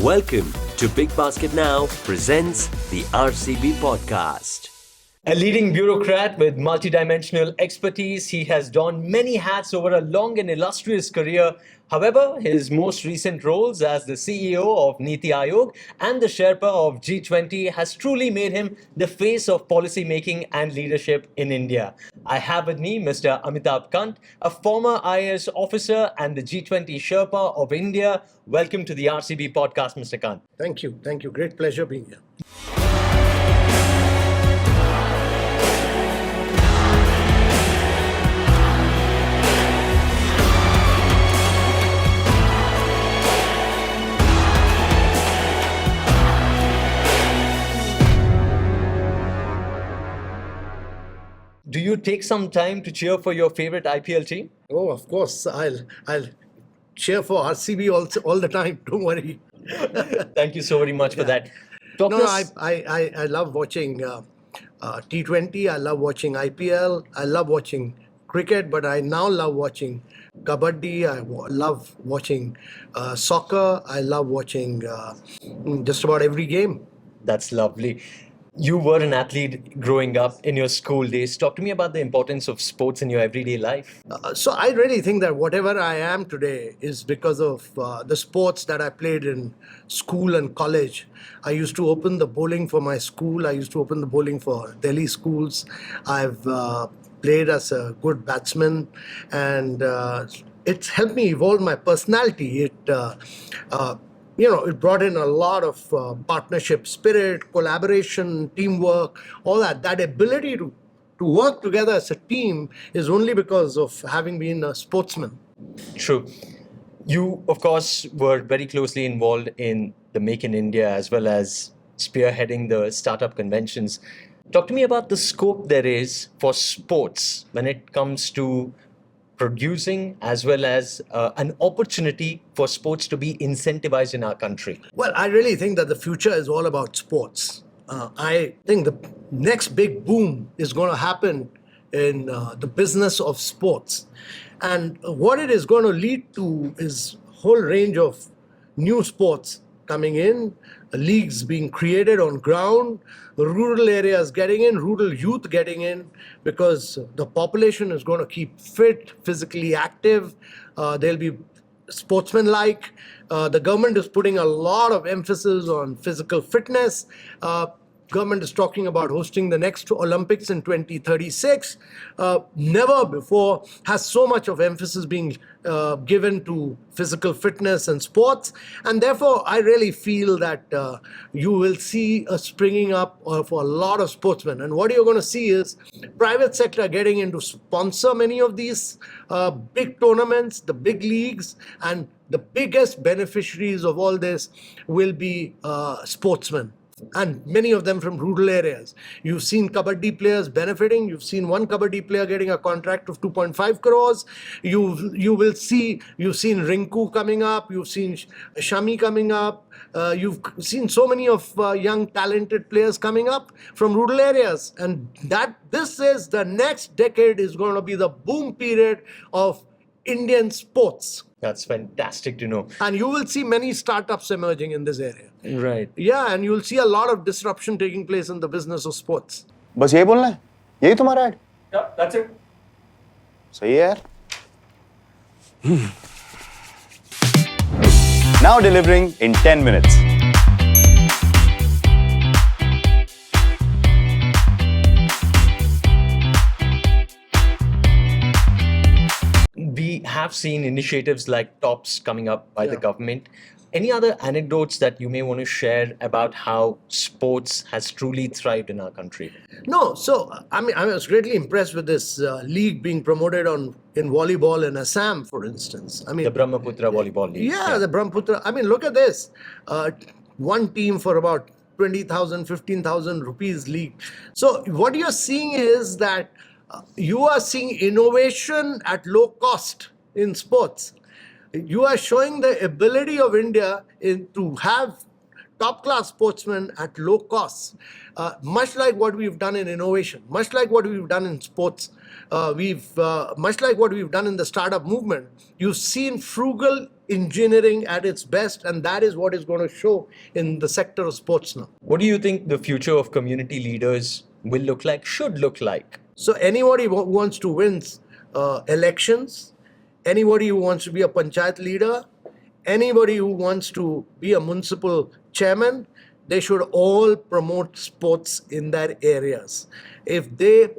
Welcome to Big Basket Now presents the RCB Podcast. A leading bureaucrat with multidimensional expertise, he has donned many hats over a long and illustrious career. However, his most recent roles as the CEO of Niti Aayog and the Sherpa of G20 has truly made him the face of policy making and leadership in India. I have with me Mr. Amitabh Kant, a former IAS officer and the G20 Sherpa of India. Welcome to the RCB Podcast, Mr. Kant. Thank you. Great pleasure being here. Do you take some time to cheer for your favorite IPL team? Oh, of course. I'll cheer for RCB all the time. Don't worry. Thank you so very much for that. I love watching T20. I love watching IPL. I love watching cricket, but I now love watching kabaddi. I love watching soccer. I love watching just about every game. That's lovely. You were an athlete growing up in your school days. Talk to me about the importance of sports in your everyday life. So I really think that whatever I am today is because of the sports that I played in school and college. I used to open the bowling for my school. I used to open the bowling for Delhi schools. I've played as a good batsman, and it's helped me evolve my personality. It brought in a lot of partnership spirit, collaboration, teamwork, all that. That ability to work together as a team is only because of having been a sportsman. True. You, of course, were very closely involved in the Make in India as well as spearheading the startup conventions. Talk to me about the scope there is for sports when it comes to producing as well as an opportunity for sports to be incentivized in our country. Well, I really think that the future is all about sports. I think the next big boom is going to happen in the business of sports. And what it is going to lead to is a whole range of new sports coming in, leagues being created on ground, rural areas getting in, rural youth getting in, because the population is going to keep fit, physically active. They'll be sportsmanlike. The government is putting a lot of emphasis on physical fitness. Government is talking about hosting the next Olympics in 2036. Never before has so much of emphasis being given to physical fitness and sports. And therefore, I really feel that you will see a springing up of a lot of sportsmen. And what you're going to see is private sector getting into sponsor many of these big tournaments, the big leagues, and the biggest beneficiaries of all this will be sportsmen. And many of them from rural areas. You've seen kabaddi players benefiting. You've seen one kabaddi player getting a contract of 2.5 crores. You've seen Rinku coming up. You've seen Shami coming up. You've seen so many of young talented players coming up from rural areas. And this is the next decade is going to be the boom period of Indian sports. That's fantastic to know. And you will see many startups emerging in this area. Right. Yeah, and you'll see a lot of disruption taking place in the business of sports. बस यही बोलना है? यही तुम्हारा add? Yeah, that's it. सही है यार. Now delivering in 10 minutes. We have seen initiatives like TOPS coming up by the government. Any other anecdotes that you may want to share about how sports has truly thrived in our country? No, so I was greatly impressed with this league being promoted in volleyball in Assam, for instance. The Brahmaputra Volleyball League. Yeah, the Brahmaputra. Look at this. One team for about 20,000, 15,000 rupees league. So what you're seeing is that you are seeing innovation at low cost in sports. You are showing the ability of India to have top-class sportsmen at low costs, much like what we've done in innovation, much like what we've done in sports. much like what we've done in the startup movement, you've seen frugal engineering at its best, and that is what is going to show in the sector of sports now. What do you think the future of community leaders will look like, should look like? So anybody who wants to win elections, anybody who wants to be a panchayat leader, anybody who wants to be a municipal chairman, they should all promote sports in their areas. If they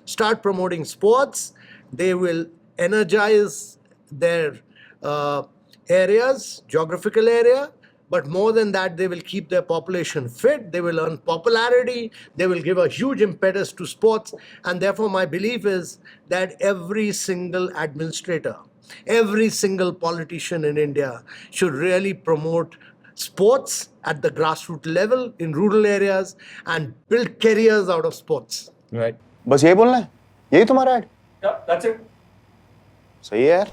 start promoting sports, they will energize their areas, geographical area, but more than that, they will keep their population fit, they will earn popularity, they will give a huge impetus to sports, and therefore my belief is that every single administrator, every single politician in India should really promote sports at the grassroots level in rural areas and build careers out of sports. Right. बस यही बोलना है, यही तुम्हारा add? Yeah, that's it. सही है यार.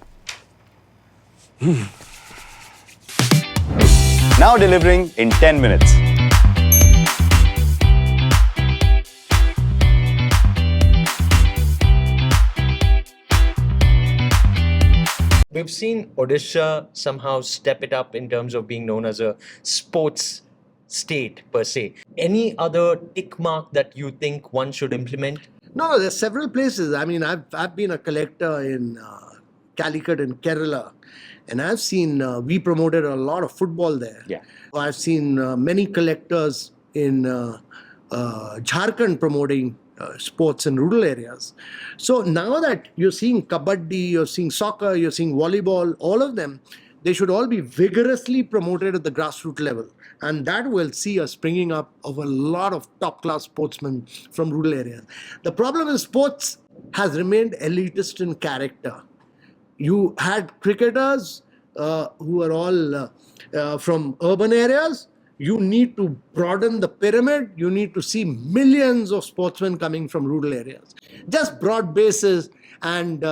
Now delivering in 10 minutes. We've seen Odisha somehow step it up in terms of being known as a sports state per se. Any other tick mark that you think one should implement? No, there's several places. I mean, I've been a collector in Calicut in Kerala, and I've seen we promoted a lot of football there. Yeah. I've seen many collectors in Jharkhand promoting sports in rural areas. So now that you're seeing kabaddi, you're seeing soccer, you're seeing volleyball, all of them, they should all be vigorously promoted at the grassroots level. And that will see a springing up of a lot of top-class sportsmen from rural areas. The problem is sports has remained elitist in character. You had cricketers who are all from urban areas. You need to broaden the pyramid. You need to see millions of sportsmen coming from rural areas. Just broad bases and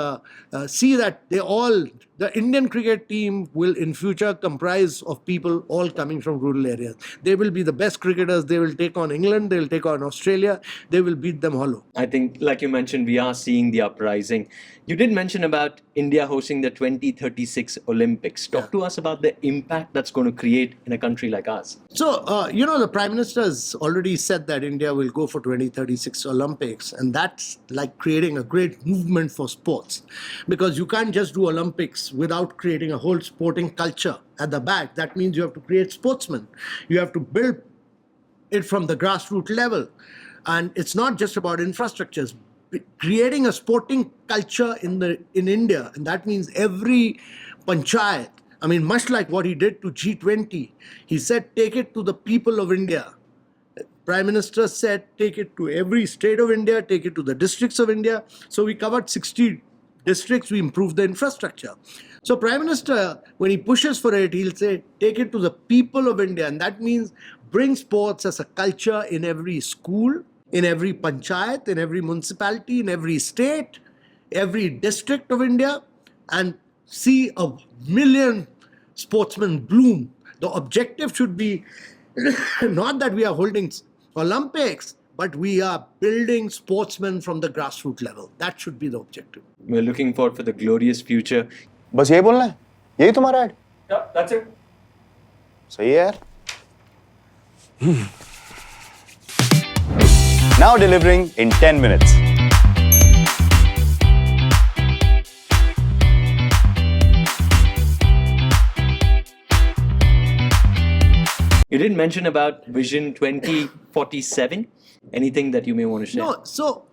see that the Indian cricket team will in future comprise of people all coming from rural areas. They will be the best cricketers. They will take on England. They will take on Australia. They will beat them hollow. I think, like you mentioned, we are seeing the uprising. You did mention about India hosting the 2036 Olympics. Talk to us about the impact that's going to create in a country like ours. So, the Prime Minister has already said that India will go for 2036 Olympics, and that's like creating a great movement for sports, because you can't just do Olympics without creating a whole sporting culture at the back. That means you have to create sportsmen. You have to build it from the grassroots level. And it's not just about infrastructures. Creating a sporting culture in India, and that means every panchayat, I mean, much like what he did to G20, he said, take it to the people of India. Prime Minister said, take it to every state of India, take it to the districts of India. So we covered 60 districts, we improved the infrastructure. So Prime Minister, when he pushes for it, he'll say, take it to the people of India. And that means bring sports as a culture in every school, in every panchayat, in every municipality, in every state, every district of India, and see a million sportsmen bloom. The objective should be not that we are holding Olympics, but we are building sportsmen from the grassroots level. That should be the objective. We're looking forward for the glorious future. बस यही बोलना है, यही तुम्हारा add? Yeah, that's it. सही है यार. Now delivering in 10 minutes. You didn't mention about Vision 2047. Anything that you may want to share? No, so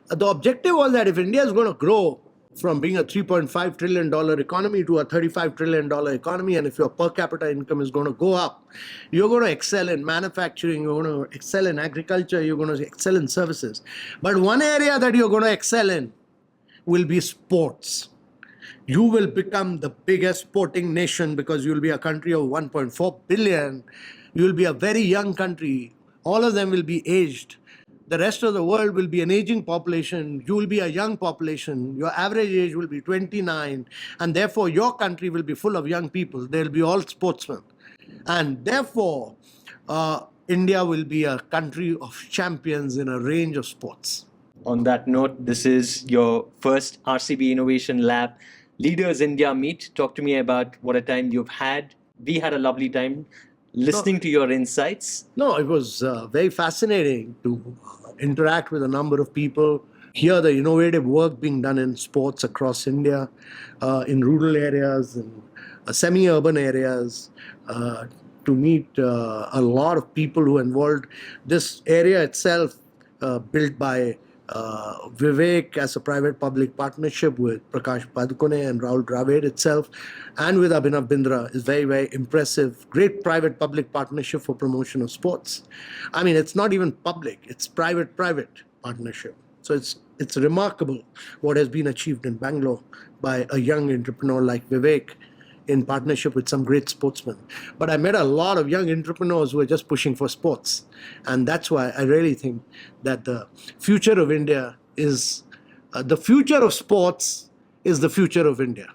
the objective was that if India is going to grow from being a $3.5 trillion economy to a $35 trillion economy, and if your per capita income is going to go up, you're going to excel in manufacturing, you're going to excel in agriculture, you're going to excel in services. But one area that you're going to excel in will be sports. You will become the biggest sporting nation because you'll be a country of 1.4 billion. You'll be a very young country. All of them will be aged. The rest of the world will be an aging population. You will be a young population. Your average age will be 29. And therefore, your country will be full of young people. They'll be all sportsmen. And therefore, India will be a country of champions in a range of sports. On that note, this is your first RCB Innovation Lab Leaders India meet. Talk to me about what a time you've had. We had a lovely time listening to your insights. No, it was very fascinating to interact with a number of people, hear the innovative work being done in sports across India, in rural areas and semi-urban areas, to meet a lot of people who are involved. This area itself, built by Vivek as a private-public partnership with Prakash Padukone and Rahul Dravid itself, and with Abhinav Bindra, is very, very impressive. Great private-public partnership for promotion of sports. I mean, it's not even public; it's private-private partnership. So it's remarkable what has been achieved in Bangalore by a young entrepreneur like Vivek, in partnership with some great sportsmen. But I met a lot of young entrepreneurs who are just pushing for sports. And that's why I really think that the future of India is, the future of sports is the future of India.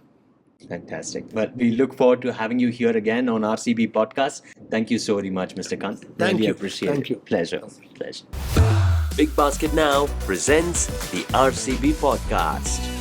Fantastic. But we look forward to having you here again on RCB Podcast. Thank you so very much, Mr. Kant. Thank really you. appreciate Thank it. you. Pleasure. Pleasure. Big Basket Now presents the RCB Podcast.